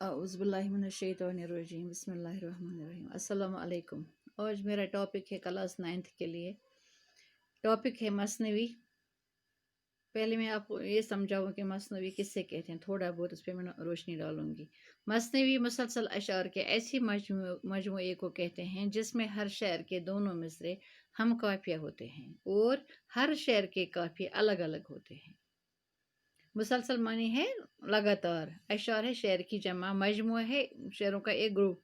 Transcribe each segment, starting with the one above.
औज़ुबिल्लाहिमिनश्शैतानिर्रजीम बिस्मिल्लाहिर्रहमानिर्रहीम। अस्सलाम वालेकुम। आज मेरा टॉपिक है क्लास 9th के लिए। टॉपिक है मसनवी। पहले मैं आपको ये समझाऊँ कि मसनवी किससे कहते हैं, थोड़ा बहुत उस पर मैं रोशनी डालूँगी। मसनवी मुसलसल अशार के ऐसी मजमूए को कहते हैं जिसमें हर शेर के दोनों मिसरे हम काफिया होते हैं और हर शेर के काफिये अलग अलग होते हैं। मुसलसल मानी है लगातार, अशार है शेर की जमा, मजमूआ है शेरों का एक ग्रुप।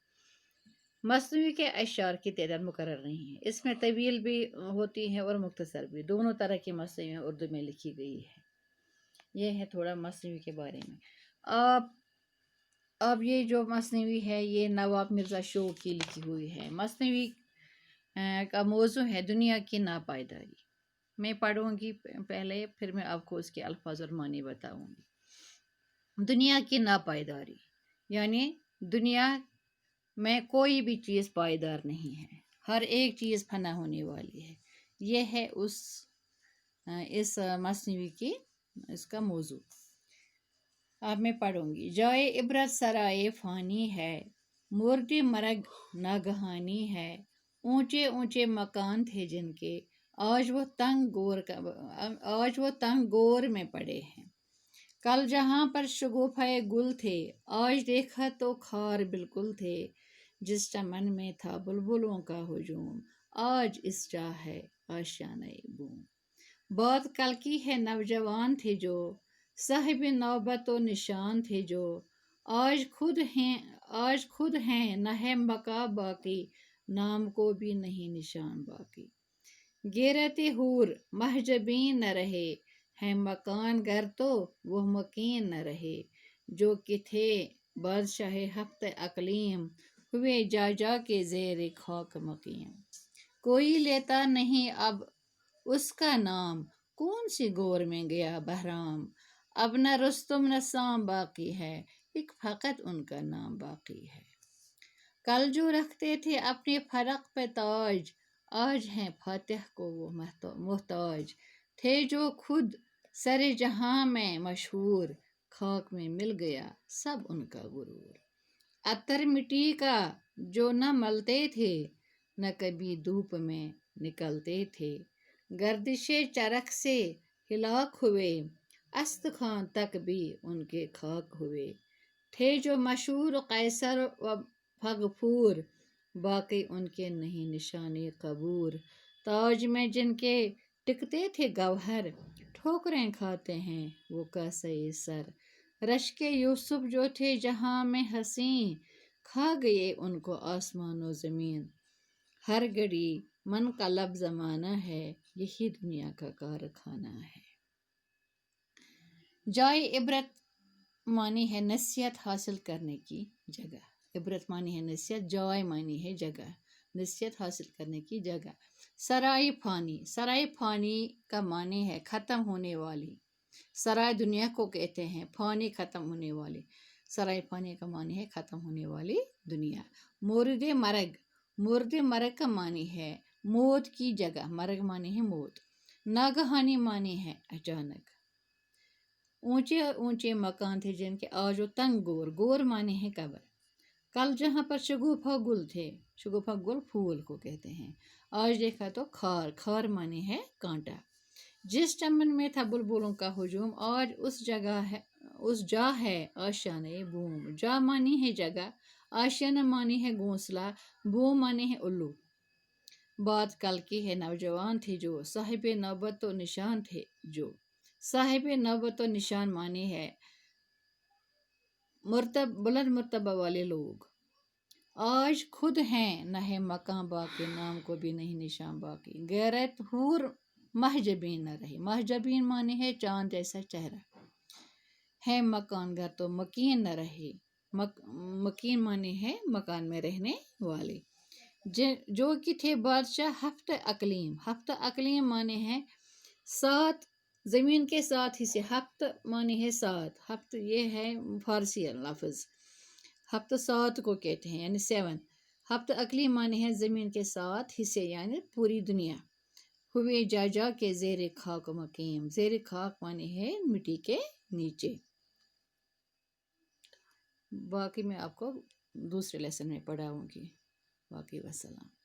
मसनवी के अशार की तादाद मुकर्रर नहीं है, इसमें तवील भी होती है और मुख्तसर भी, दोनों तरह की मसनवी उर्दू में लिखी गई है। यह है थोड़ा मसनवी के बारे में। अब ये जो मसनवी है ये नवाब मिर्ज़ा शौक़ की लिखी हुई है। मसनवी का मौजू है दुनिया की नापायदारी। मैं पढ़ूंगी पहले, फिर मैं आपको उसके अल्फाज और मानी बताऊंगी। दुनिया की नापायदारी यानी दुनिया में कोई भी चीज़ पायदार नहीं है, हर एक चीज़ फना होने वाली है। यह है इस मसनवी की इसका मौजू। अब मैं पढ़ूंगी। जाए इबरत सराय फ़ानी है, मुर्दी मरग नागहानी है। ऊंचे ऊंचे मकान थे जिनके, आज वो तंग गोर में पड़े हैं। कल जहाँ पर शगुफ़े गुल थे, आज देखा तो खार बिल्कुल थे। जिस चमन में था बुलबुलों का हुजूम, आज इस जा है आशियाने बूम। बहुत कल की है नौजवान थे जो, साहिब नौबत व निशान थे जो। आज खुद हैं न है बका बाकी, नाम को भी नहीं निशान बाकी। गिरते हूर महजबीन न रहे, है मकान घर तो वह मकीन न रहे। जो कि थे बादशाह हफ्त अकलीम, हुए जा जा के ज़ेर खाक मकीम। कोई लेता नहीं अब उसका नाम, कौन सी गोर में गया बहराम। अब न रुस्तुम न साम बाकी है, एक फ़कत उनका नाम बाकी है। कल जो रखते थे अपने फरक पे ताज, आज हैं फातिह को वो मोहताज। थे जो खुद सरे जहां में मशहूर, खाक में मिल गया सब उनका गुरूर। अतर मिट्टी का जो न मलते थे, न कभी धूप में निकलते थे। गर्दिशे चरख से हिलाक हुए, अस्त खान तक भी उनके खाक हुए। थे जो मशहूर कैसर व फगफूर, बाकी उनके नहीं निशाने कबूर। ताज में जिनके टिकते थे गौहर, ठोकरें खाते हैं वो कैसे सर। रश्के यूसुफ जो थे जहां में हंसी, खा गए उनको आसमान व ज़मीन। हर घड़ी मन का लब ज़माना है, यही दुनिया का कारखाना है। जाए इबरत मानी है नसीहत हासिल करने की जगह। इबरत मानी है नसीहत, जाय मानी है जगह, नसीहत हासिल करने की जगह। सराय फ़ानी का मानी है ख़त्म होने वाली। सराय दुनिया को कहते हैं, फ़ानी ख़त्म होने वाली। सराय फ़ानी का मानी है ख़त्म होने वाली दुनिया। मुर्द मरग का मानी है मौत की जगह, मरग मानी है मौत। नागहानी मानी है अचानक। ऊंचे ऊंचे मकान थे जिनके, आज वो तंग गोर माने हैं कब्र। कल जहाँ पर शगुफा गुल थे, शगुफा गुल फूल को कहते हैं, आज देखा तो खार माने है कांटा। जिस चमन में था बुलबुलों का हुजूम, आज उस जा है आशियाने बूम। जा मानी है जगह, आशियाना मानी है घोंसला, बूम माने है उल्लू। बात कल की है नौजवान थे जो, साहिब नौबत तो निशान थे जो। साहिब नौबत व निशान माने है बुलंद मर्तबा वाले लोग। आज खुद हैं न है मकान बाकी, नाम को भी नहीं निशान बाकी। गैरत हूर महजबीन न रहे, महजबीन माने है चांद जैसा चेहरा। है मकान घर तो मकीन न रहे, मकीन माने है मकान में रहने वाले। जो कि थे बादशाह हफ्त अकलीम माने हैं 7 ज़मीन के 7 हिस्से। हफ्त माने है 7, हफ्त ये है फारसी लफ्ज़, हफ्त 7 को कहते हैं यानी 7। हफ्त अकलीम माने है ज़मीन के 7 हिस्से यानी पूरी दुनिया। हुए जा जा के ज़ेर खाक मकीम, ज़ेर खाक माने है मिट्टी के नीचे। باقی میں آپ کو دوسرے لیسن میں پڑھاؤں گی. باقی وسلام.